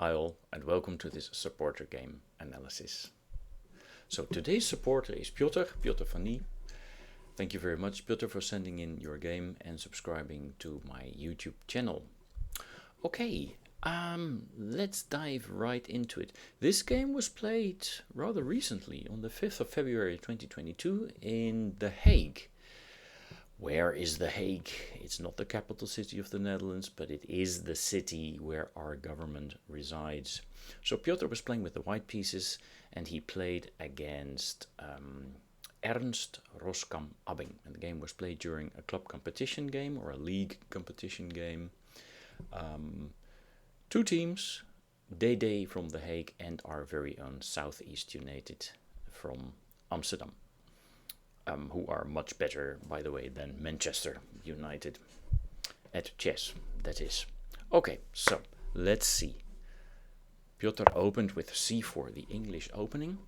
Hi all, and welcome to this supporter game analysis. So today's supporter is Piotr van Nie. Thank you very much, Piotr, for sending in your game and subscribing to my YouTube channel. Okay, let's dive right into it. This game was played rather recently, on the 5th of February 2022 in The Hague. Where is The Hague? It's not the capital city of the Netherlands, but it is the city where our government resides. So Piotr was playing with the white pieces, and he played against Ernst Roscam Abbing. And the game was played during a club competition game or a league competition game. Two teams, DD from The Hague and our very own Southeast United from Amsterdam. Who are much better, by the way, than Manchester United at chess, that is. Okay, so let's see. Piotr opened with c4, the English opening,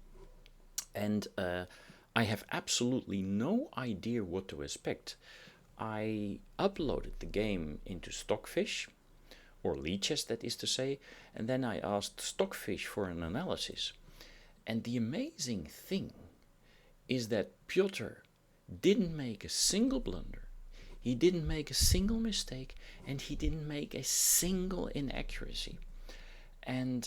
and I have absolutely no idea what to expect. I uploaded the game into Stockfish, or Lichess, that is to say, and then I asked Stockfish for an analysis. And the amazing thing is that Piotr didn't make a single blunder, he didn't make a single mistake, and he didn't make a single inaccuracy. And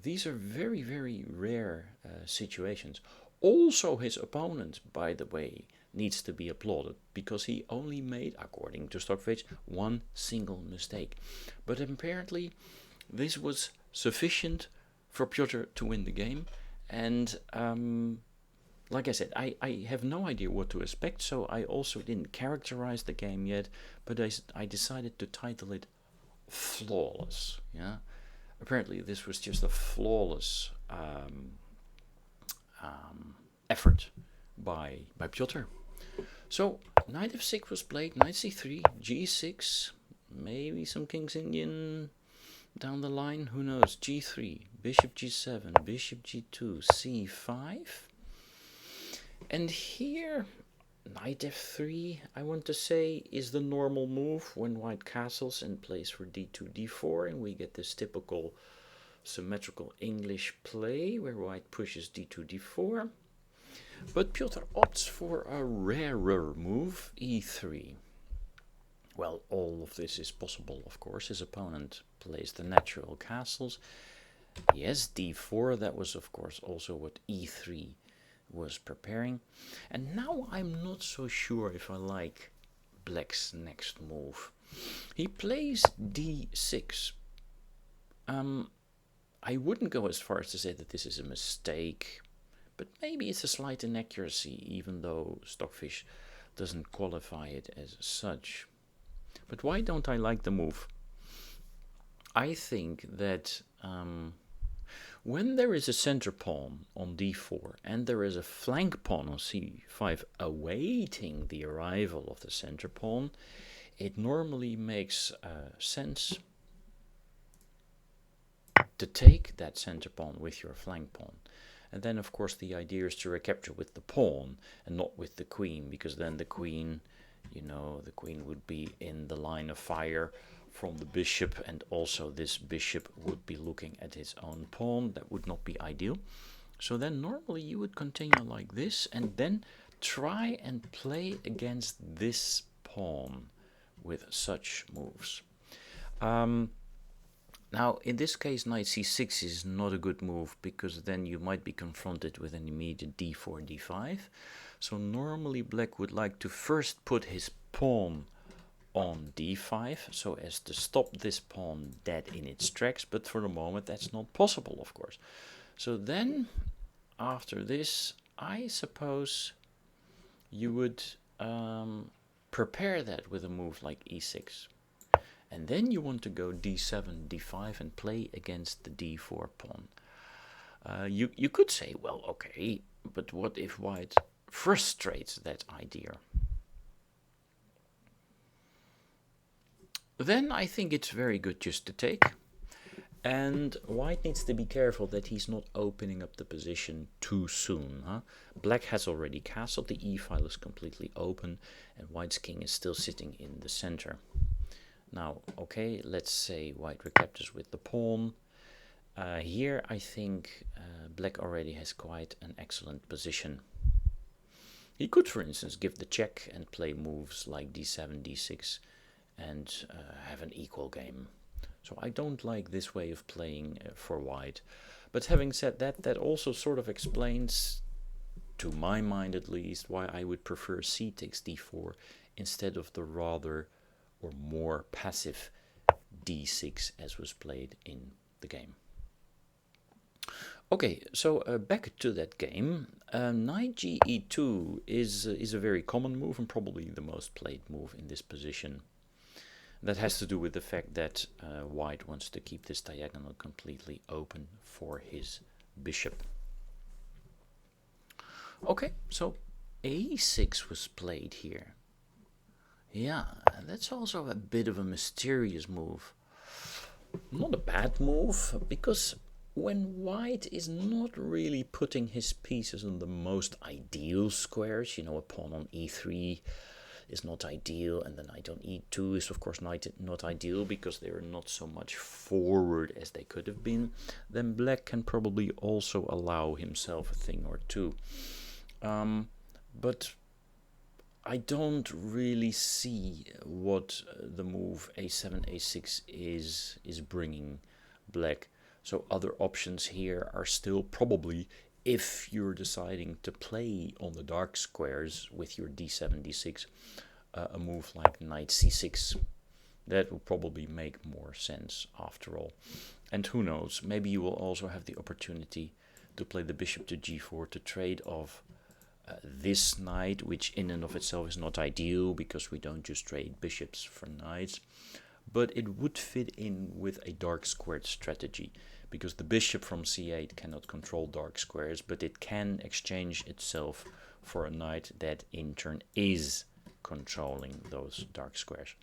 these are very, very rare situations. Also, his opponent, by the way, needs to be applauded, because he only made, according to Stockfish, one single mistake. But apparently this was sufficient for Piotr to win the game. And like I said, I have no idea what to expect, so I also didn't characterize the game yet, but I decided to title it Flawless. Yeah, apparently this was just a flawless effort by Piotr. So knight f6 was played, knight c3, g6, maybe some king's Indian down the line, who knows, g3, bishop g7, bishop g2, c5. And here, knight f3, I want to say, is the normal move when white castles and plays for d2, d4, and we get this typical symmetrical English play where white pushes d2, d4. But Piotr opts for a rarer move, e3. Well, all of this is possible, of course. His opponent plays the natural castles. Yes, d4, that was of course also what e3 was preparing. And now I'm not so sure if I like black's next move. He plays d6. I wouldn't go as far as to say that this is a mistake, but maybe it's a slight inaccuracy, even though Stockfish doesn't qualify it as such. But why don't I like the move? I think that when there is a center pawn on d4 and there is a flank pawn on c5 awaiting the arrival of the center pawn, it normally makes sense to take that center pawn with your flank pawn. And then of course the idea is to recapture with the pawn and not with the queen, because then the queen, you know, the queen would be in the line of fire from the bishop, and also this bishop would be looking at his own pawn. That would not be ideal. So then normally you would continue like this and then try and play against this pawn with such moves. Now in this case knight c6 is not a good move, because then you might be confronted with an immediate d4, d5. So normally black would like to first put his pawn on d5 so as to stop this pawn dead in its tracks, but for the moment that's not possible, of course. So then after this, I suppose you would prepare that with a move like e6, and then you want to go d7, d5 and play against the d4 pawn. You could say, well, okay, but what if white frustrates that idea? Then I think it's very good just to take. And white needs to be careful that he's not opening up the position too soon. Black has already castled, the e-file is completely open, and white's king is still sitting in the center. Now, okay, let's say white recaptures with the pawn. Here I think black already has quite an excellent position. He could, for instance, give the check and play moves like d7, d6 and have an equal game. So I don't like this way of playing for white. But having said that, that also sort of explains, to my mind at least, why I would prefer c takes d4 instead of the rather or more passive d6 as was played in the game. Okay, so back to that game. Knight ge2 is a very common move and probably the most played move in this position. That has to do with the fact that white wants to keep this diagonal completely open for his bishop. Okay, so a6 was played here. Yeah, that's also a bit of a mysterious move. Not a bad move, because when white is not really putting his pieces on the most ideal squares, you know, a pawn on e3 is not ideal, and the knight on e2 is of course not ideal because they are not so much forward as they could have been, then black can probably also allow himself a thing or two. But I don't really see what the move a7, a6 is bringing black. So other options here are still probably, if you're deciding to play on the dark squares with your d7, d6, a move like knight c6. That will probably make more sense after all. And who knows, maybe you will also have the opportunity to play the bishop to g4 to trade off this knight, which in and of itself is not ideal because we don't just trade bishops for knights. But it would fit in with a dark squared strategy, because the bishop from c8 cannot control dark squares, but it can exchange itself for a knight that in turn is controlling those dark squares.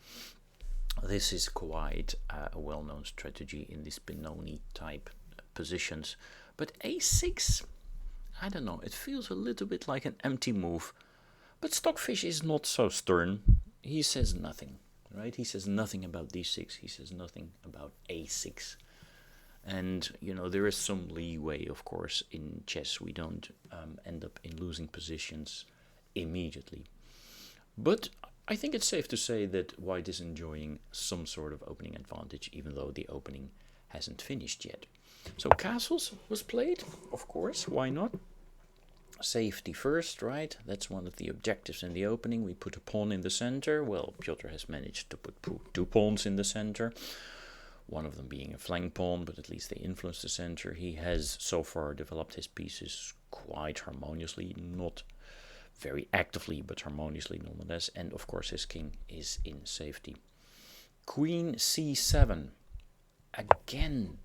This is quite a well-known strategy in these Benoni type positions. But a6, I don't know, it feels a little bit like an empty move. But Stockfish is not so stern. He says nothing. Right? He says nothing about d6, he says nothing about a6. And, you know, there is some leeway, of course, in chess. We don't end up in losing positions immediately. But I think it's safe to say that white is enjoying some sort of opening advantage, even though the opening hasn't finished yet. So castles was played, of course, why not? Safety first, right? That's one of the objectives in the opening. We put a pawn in the center. Well, Piotr has managed to put two pawns in the center. One of them being a flank pawn, but at least they influence the center. He has so far developed his pieces quite harmoniously, not very actively, but harmoniously nonetheless. And of course his king is in safety. Queen c7. Again,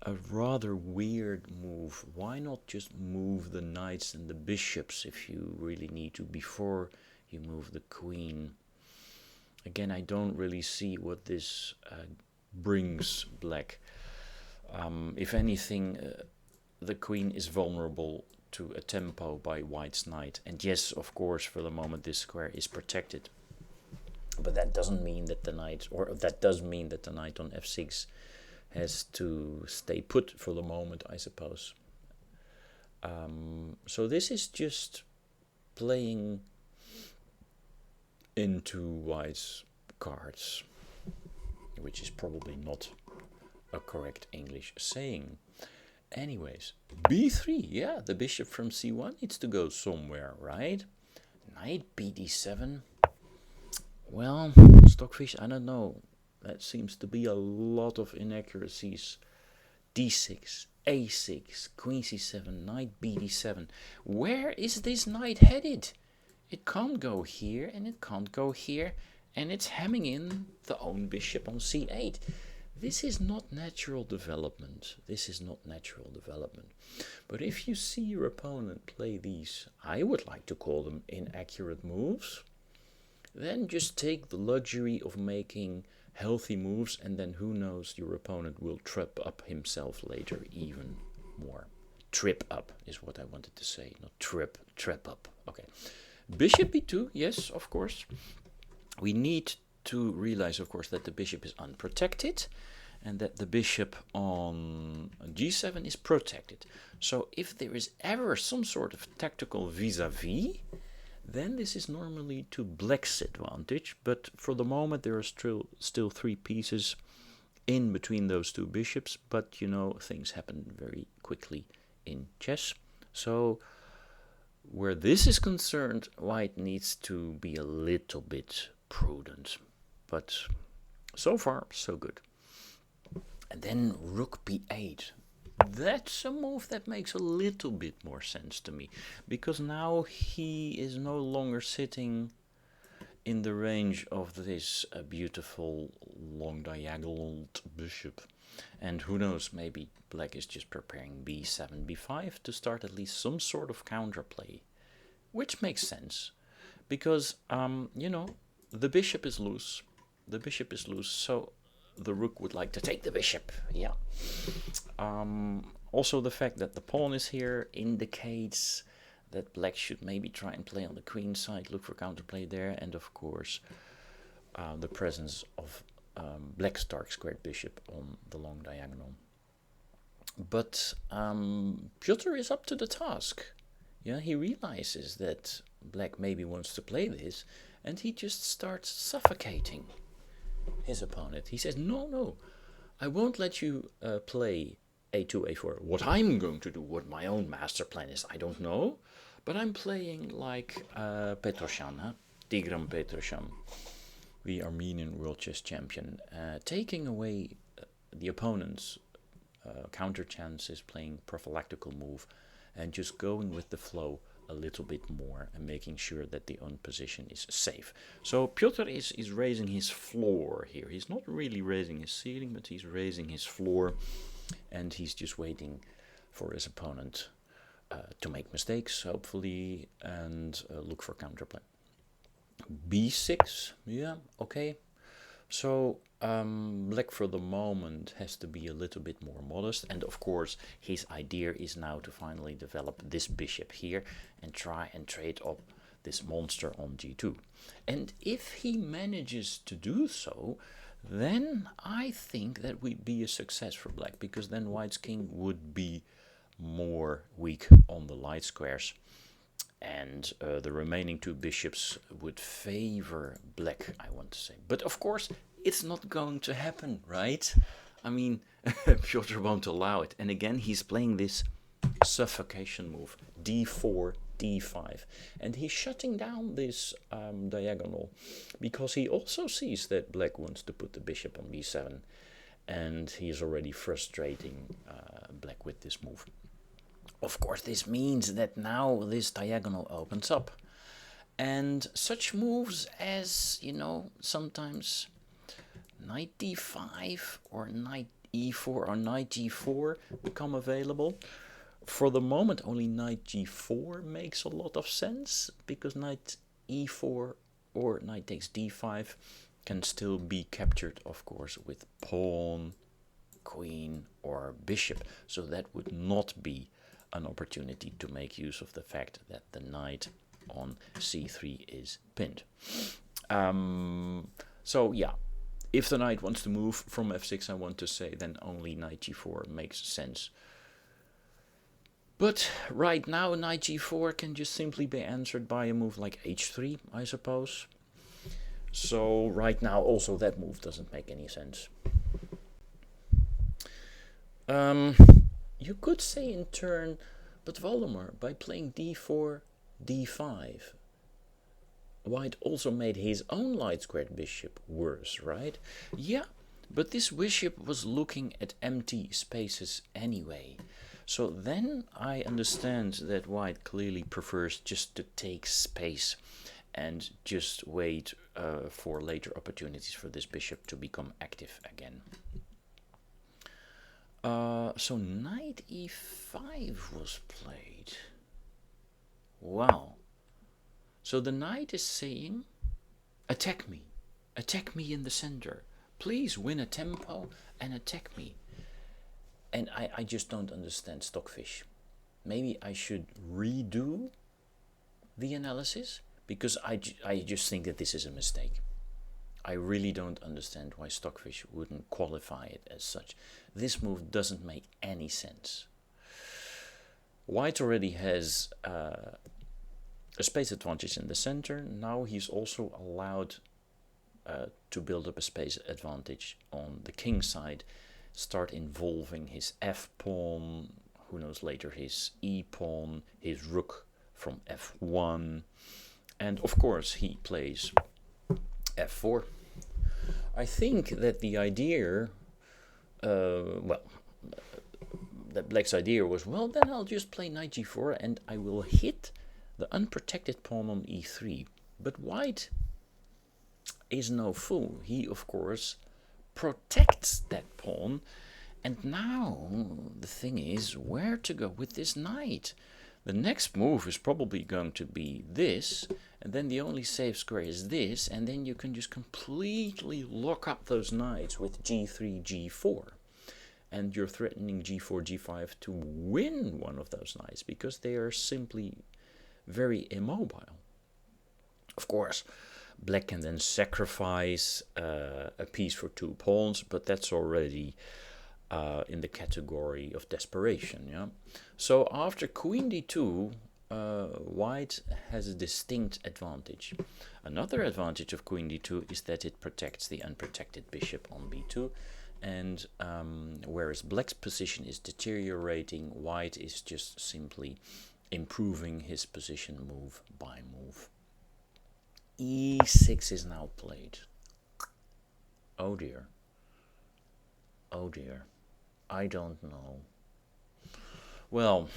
a rather weird move. Why not just move the knights and the bishops if you really need to before you move the queen? Again, I don't really see what this brings black. If anything, the queen is vulnerable to a tempo by white's knight. And yes, of course, for the moment this square is protected. But that doesn't mean that the knight, or that does mean that the knight on f6 has to stay put for the moment, I suppose. So this is just playing into white's cards, which is probably not a correct English saying. Anyways, b3, yeah, the bishop from c1 needs to go somewhere, right? Knight bd7. Well, Stockfish, I don't know. That seems to be a lot of inaccuracies. d6, a6, queen c7, knight bd7. Where is this knight headed? It can't go here, and it can't go here, and it's hemming in the own bishop on c8. This is not natural development. This is not natural development. But if you see your opponent play these, I would like to call them inaccurate moves, then just take the luxury of making healthy moves, and then who knows, your opponent will trip up himself later even more. Trip up is what I wanted to say, not trip up. Okay. Bishop b2, yes, of course. We need to realize, of course, that the bishop is unprotected, and that the bishop on g7 is protected. So if there is ever some sort of tactical vis-a-vis, then this is normally to black's advantage, but for the moment there are still 3 pieces in between those 2 bishops, but you know, things happen very quickly in chess. So where this is concerned, white needs to be a little bit prudent, but so far so good. And then rook b8. That's a move that makes a little bit more sense to me, because now he is no longer sitting in the range of this beautiful long diagonal bishop. And who knows, maybe black is just preparing b7, b5 to start at least some sort of counterplay, which makes sense, because, you know, the bishop is loose. The bishop is loose, so the rook would like to take the bishop, yeah. Also, the fact that the pawn is here indicates that black should maybe try and play on the queen side, look for counterplay there, and of course the presence of black's dark squared bishop on the long diagonal. But Piotr is up to the task. Yeah, he realizes that black maybe wants to play this, and he just starts suffocating his opponent. He says, no, I won't let you play a2, a4. What I'm going to do, what my own master plan is, I don't know, but I'm playing like Petrosyan, Tigran Petrosyan, the Armenian world chess champion, taking away the opponent's counter chances, playing prophylactical move, and just going with the flow a little bit more and making sure that the own position is safe. So Piotr is raising his floor here. He's not really raising his ceiling, but he's raising his floor, and he's just waiting for his opponent to make mistakes, hopefully, and look for counterplay. b6, yeah, okay. So black for the moment has to be a little bit more modest, and of course his idea is now to finally develop this bishop here and try and trade up this monster on g2. And if he manages to do so, then I think that would be a success for black, because then white's king would be more weak on the light squares, and the remaining 2 bishops would favor black, I want to say. But of course, it's not going to happen, right? I mean, Piotr won't allow it. And again, he's playing this suffocation move, d4, d5. And he's shutting down this diagonal, because he also sees that black wants to put the bishop on b7. And he's already frustrating black with this move. Of course, this means that now this diagonal opens up. And such moves as, you know, sometimes knight d5 or knight e4 or knight g4 become available. For the moment, only knight g4 makes a lot of sense, because knight e4 or knight takes d5 can still be captured, of course, with pawn, queen, or bishop. So that would not be an opportunity to make use of the fact that the knight on c3 is pinned. So yeah, if the knight wants to move from f6, I want to say, then only knight g4 makes sense. But right now, knight g4 can just simply be answered by a move like h3, I suppose. So right now, also that move doesn't make any sense. You could say in turn, but Valdemar, by playing d4, d5, white also made his own light squared bishop worse, right? Yeah, but this bishop was looking at empty spaces anyway. So then I understand that white clearly prefers just to take space and just wait for later opportunities for this bishop to become active again. So knight e5 was played. Wow. So the knight is saying, attack me in the center. Please win a tempo and attack me. And I just don't understand Stockfish. Maybe I should redo the analysis, because I just think that this is a mistake. I really don't understand why Stockfish wouldn't qualify it as such. This move doesn't make any sense. White already has a space advantage in the center. Now he's also allowed to build up a space advantage on the king side, start involving his f pawn, who knows later his e pawn, his rook from f1, and of course he plays f4. I think that the idea, that Black's idea was, well, then I'll just play knight g4 and I will hit the unprotected pawn on e3. But White is no fool. He, of course, protects that pawn. And now the thing is where to go with this knight. The next move is probably going to be this, and then the only safe square is this, and then you can just completely lock up those knights with g3, g4. And you're threatening g4, g5 to win one of those knights, because they are simply very immobile. Of course, Black can then sacrifice a piece for 2 pawns, but that's already in the category of desperation. Yeah. So after queen d2, White has a distinct advantage. Another advantage of queen d2 is that it protects the unprotected bishop on b2, and whereas Black's position is deteriorating, White is just simply improving his position move by move. e6 is now played. Oh dear. Oh dear. I don't know. Well,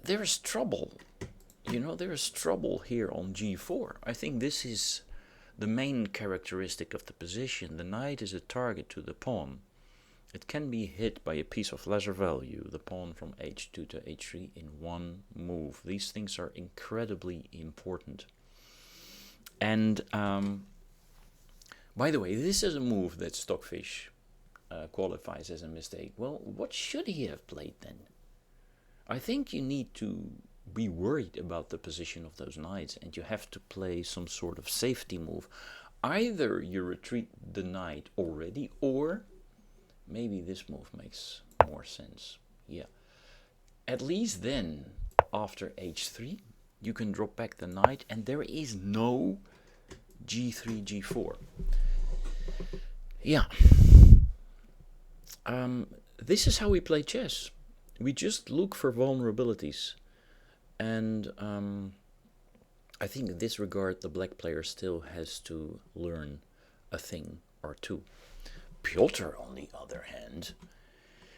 there is trouble. You know, there is trouble here on g4. I think this is the main characteristic of the position. The knight is a target to the pawn. It can be hit by a piece of lesser value, the pawn from h2 to h3 in one move. These things are incredibly important. And by the way, this is a move that Stockfish qualifies as a mistake. Well, what should he have played then? I think you need to be worried about the position of those knights, and you have to play some sort of safety move. Either you retreat the knight already, or maybe this move makes more sense. Yeah. At least then, after h3, you can drop back the knight, and there is no g3, g4. Yeah. This is how we play chess. We just look for vulnerabilities. And I think in this regard, the Black player still has to learn a thing or two. Piotr, on the other hand,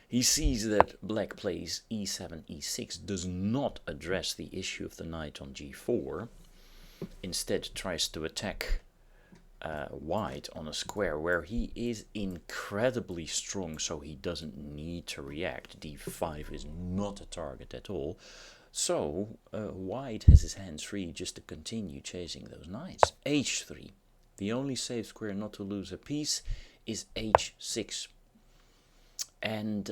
he sees that Black plays e7, e6 does not address the issue of the knight on g4. Instead tries to attack White on a square where he is incredibly strong, so he doesn't need to react. d5 is not a target at all. So White has his hands free just to continue chasing those knights. h3. The only safe square not to lose a piece is h6. And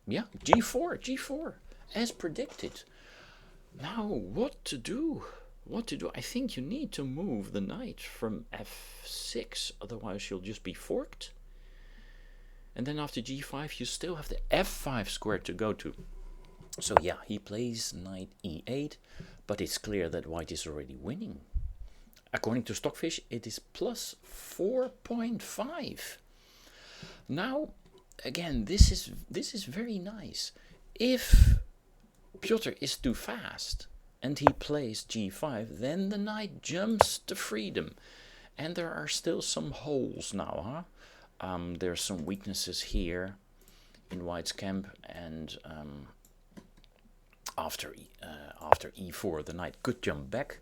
yeah, g4, as predicted. Now, what to do? What to do? I think you need to move the knight from f6, otherwise you'll just be forked. And then after g5, you still have the f5 square to go to. So yeah, he plays knight e8, but it's clear that White is already winning. According to Stockfish, it is plus 4.5. Now, again, this is very nice. If Piotr is too fast and he plays g5, then the knight jumps to freedom. And there are still some holes now, huh? There's some weaknesses here in White's camp, and after e4, the knight could jump back,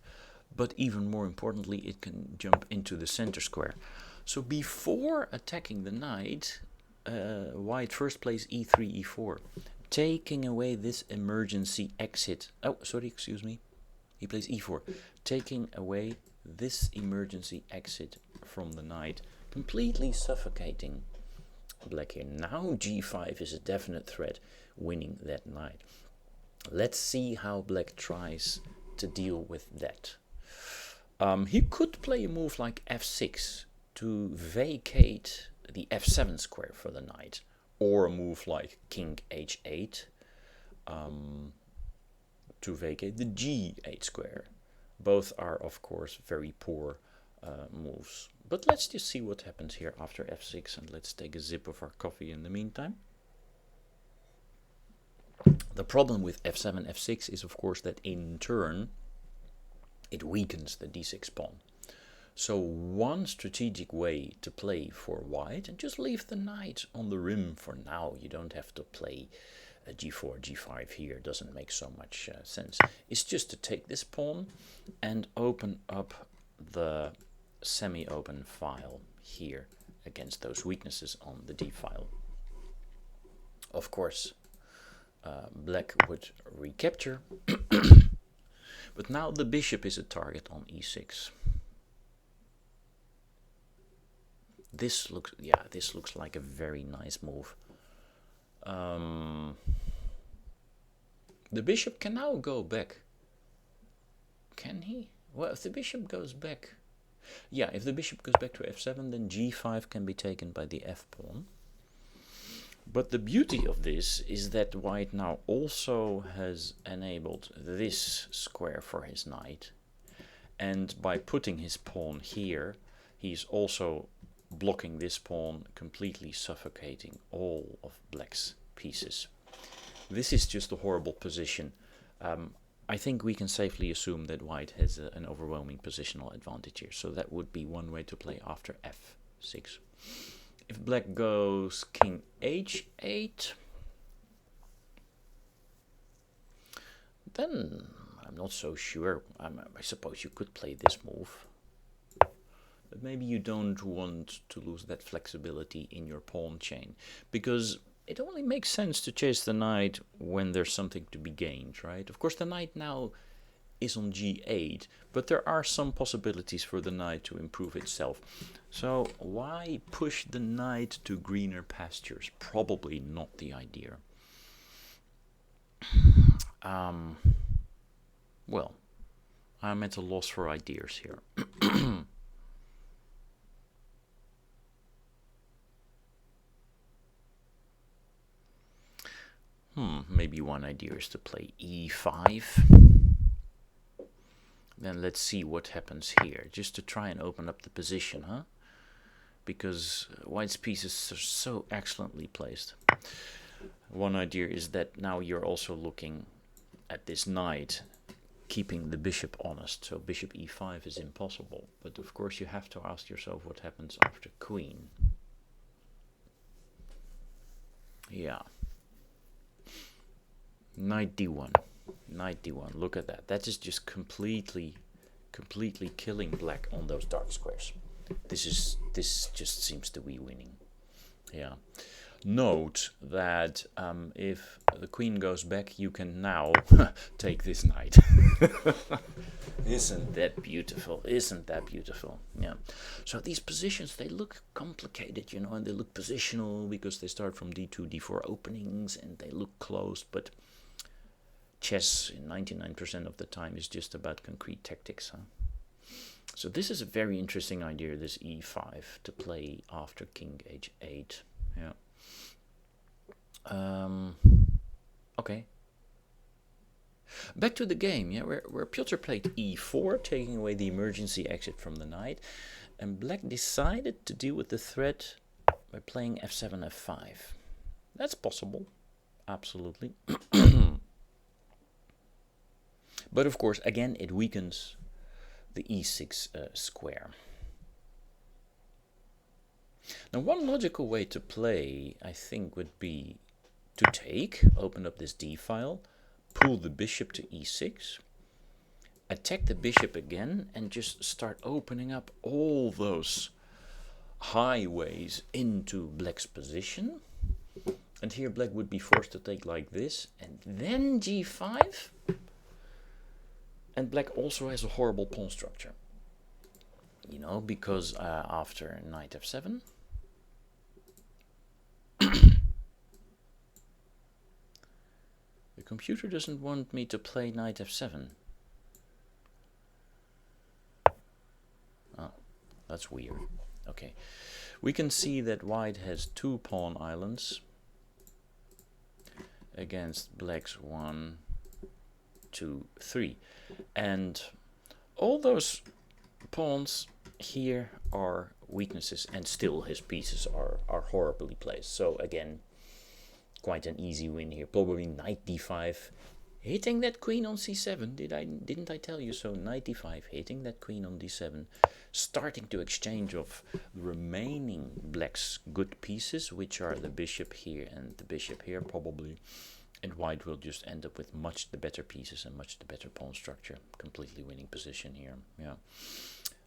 but even more importantly, it can jump into the center square. So before attacking the knight, White first plays e3, e4, taking away this emergency exit. Oh, sorry, excuse me. He plays e4, taking away this emergency exit from the knight, completely suffocating Black here. Now g5 is a definite threat, winning that knight. Let's see how Black tries to deal with that. He could play a move like f6 to vacate the f7 square for the knight, or a move like king h8 to vacate the g8 square. Both are, of course, very poor moves. But let's just see what happens here after f6, and let's take a sip of our coffee in the meantime. The problem with f7, f6 is, of course, that in turn it weakens the d6 pawn. So one strategic way to play for white, and just leave the knight on the rim for now, you don't have to play g4, g5 here, doesn't make so much sense, is just to take this pawn and open up the semi-open file here against those weaknesses on the d file. Of course, black would recapture, but now the bishop is a target on e6. This looks like a very nice move. The bishop can now go back. Can he? Well, if the bishop goes back, yeah, if the bishop goes back to f7, then g5 can be taken by the f pawn. But the beauty of this is that white now also has enabled this square for his knight, and by putting his pawn here, he's also blocking this pawn, completely suffocating all of black's pieces. This is just a horrible position. I think we can safely assume that white has an overwhelming positional advantage here, so that would be one way to play after f6. If black goes king h8, then I'm not so sure. I suppose you could play this move, but maybe you don't want to lose that flexibility in your pawn chain, because it only makes sense to chase the knight when there's something to be gained, right? Of course, the knight now is on g8, but there are some possibilities for the knight to improve itself. So why push the knight to greener pastures? Probably not the idea. Well, I'm at a loss for ideas here. Maybe one idea is to play e5. Then let's see what happens here, just to try and open up the position, huh? Because white's pieces are so excellently placed. One idea is that now you're also looking at this knight, keeping the bishop honest, so bishop e5 is impossible. But of course you have to ask yourself what happens after queen. Yeah. Knight d1, knight d1, look at that. That is just completely killing black on those dark squares. This just seems to be winning. Yeah. Note that if the queen goes back, you can now take this knight. Isn't that beautiful? Isn't that beautiful? Yeah. So these positions, they look complicated, you know, and they look positional because they start from d2, d4 openings, and they look closed, but chess, 99% of the time, is just about concrete tactics, huh? So this is a very interesting idea, this e5, to play after king h8. Yeah. Okay. Back to the game, yeah, where Piotr played e4, taking away the emergency exit from the knight, and black decided to deal with the threat by playing f7, f5. That's possible, absolutely. But of course, again, it weakens the e6 square. Now, one logical way to play, I think, would be to open up this d file, pull the bishop to e6, attack the bishop again, and just start opening up all those highways into black's position. And here black would be forced to take like this, and then g5. And black also has a horrible pawn structure, you know, because after knight f7, the computer doesn't want me to play knight f7. That's weird. Okay. We can see that white has 2 pawn islands against black's 1, 2, 3. And all those pawns here are weaknesses, and still his pieces are horribly placed. So again, quite an easy win here. Probably knight d5, hitting that queen on c7. Didn't I tell you so? Knight d5, hitting that queen on d7, starting to exchange of remaining black's good pieces, which are the bishop here and the bishop here probably. And white will just end up with much the better pieces and much the better pawn structure. Completely winning position here. Yeah.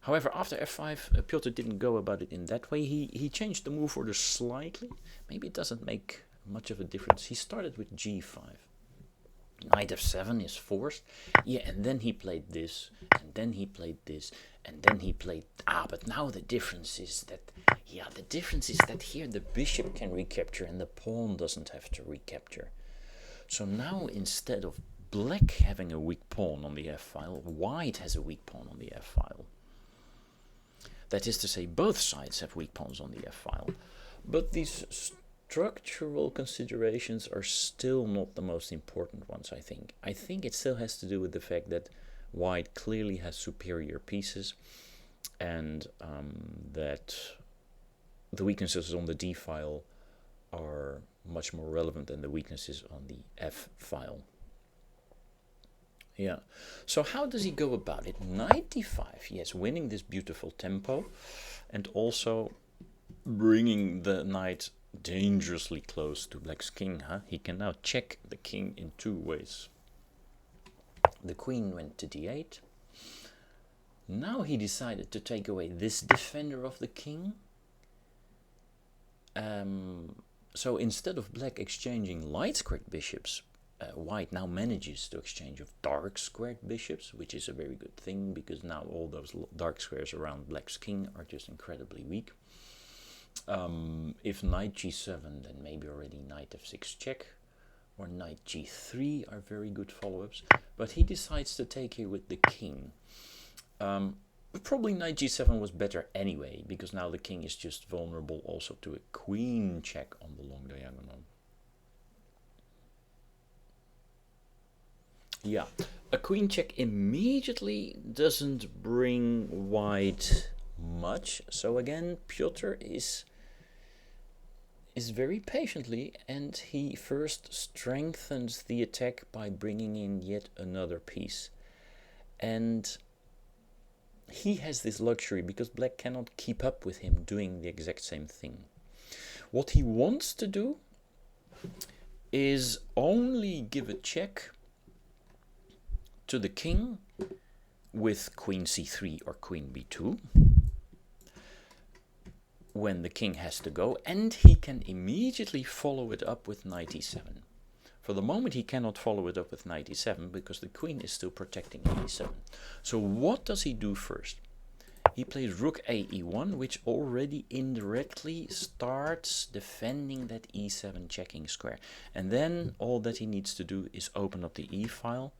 However, after f5, Piotr didn't go about it in that way. He changed the move order slightly. Maybe it doesn't make much of a difference. He started with g5. Knight f7 is forced. Yeah, and then he played this, and then he played this, and then he played... but now the difference is that... Yeah, the difference is that here the bishop can recapture and the pawn doesn't have to recapture. So now instead of black having a weak pawn on the f-file, white has a weak pawn on the f-file. That is to say, both sides have weak pawns on the f-file. But these structural considerations are still not the most important ones, I think. I think it still has to do with the fact that white clearly has superior pieces, and that the weaknesses on the d-file are much more relevant than the weaknesses on the f-file. Yeah, so how does he go about it? Knight d5, yes, winning this beautiful tempo, and also bringing the knight dangerously close to black's king. He can now check the king in 2 ways. The queen went to d8. Now he decided to take away this defender of the king. So instead of black exchanging light squared bishops, white now manages to exchange of dark squared bishops, which is a very good thing, because now all those dark squares around black's king are just incredibly weak. If knight g7, then maybe already knight f6 check, or knight g3 are very good follow-ups. But he decides to take here with the king. Probably knight g7 was better anyway, because now the king is just vulnerable also to a queen check on the long diagonal. Yeah, a queen check immediately doesn't bring white much. So again, Piotr is very patiently, and he first strengthens the attack by bringing in yet another piece. And he has this luxury because black cannot keep up with him doing the exact same thing. What he wants to do is only give a check to the king with queen c3 or queen b2 when the king has to go, and he can immediately follow it up with knight e7. For the moment he cannot follow it up with knight e7 because the queen is still protecting e7. So what does he do first? He plays rook a e1, which already indirectly starts defending that e7 checking square. And then all that he needs to do is open up the e-file,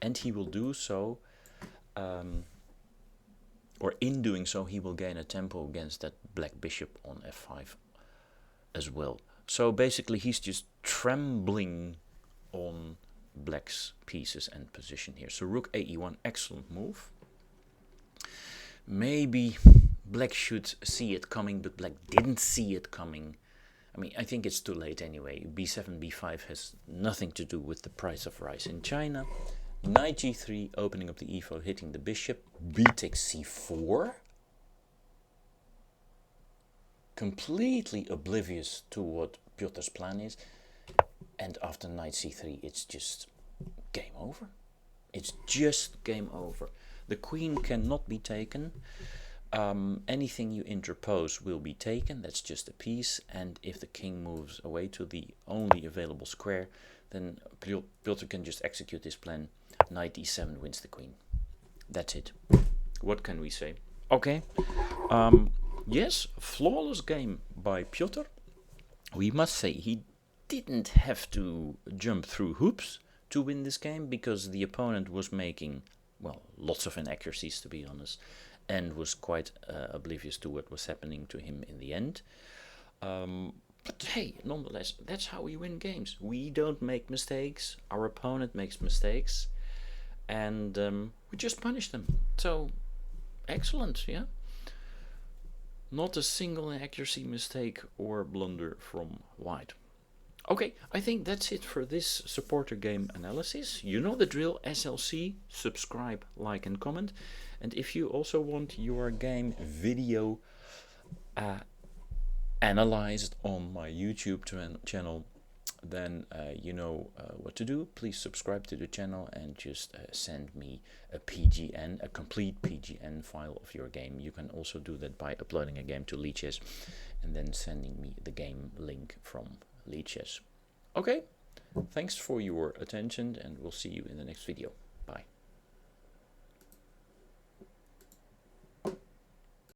and he will do so, or in doing so he will gain a tempo against that black bishop on f5 as well. So basically he's just trembling on black's pieces and position here. So rook a e1, excellent move. Maybe black should see it coming, but black didn't see it coming. I mean, I think it's too late anyway. b7, b5 has nothing to do with the price of rice in China. Knight g3, opening up the e-file, hitting the bishop. B takes c4. Completely oblivious to what Piotr's plan is. And after knight c3, it's just game over. It's just game over. The queen cannot be taken. Anything you interpose will be taken. That's just a piece. And if the king moves away to the only available square, then Piotr can just execute his plan. Knight e7 wins the queen. That's it. What can we say? Okay. Yes, flawless game by Piotr. We must say he didn't have to jump through hoops to win this game, because the opponent was making, well, lots of inaccuracies, to be honest. and was quite oblivious to what was happening to him in the end. But hey, nonetheless, that's how we win games. We don't make mistakes, our opponent makes mistakes, and we just punish them. So, excellent, yeah? Not a single accuracy mistake or blunder from White. Okay, I think that's it for this supporter game analysis. You know the drill, SLC, subscribe, like and comment. And if you also want your game video analyzed on my YouTube channel, then you know what to do. Please subscribe to the channel and just send me a PGN, a complete PGN file of your game. You can also do that by uploading a game to Lichess and then sending me the game link from Lichess. Okay, thanks for your attention and we'll see you in the next video. Bye.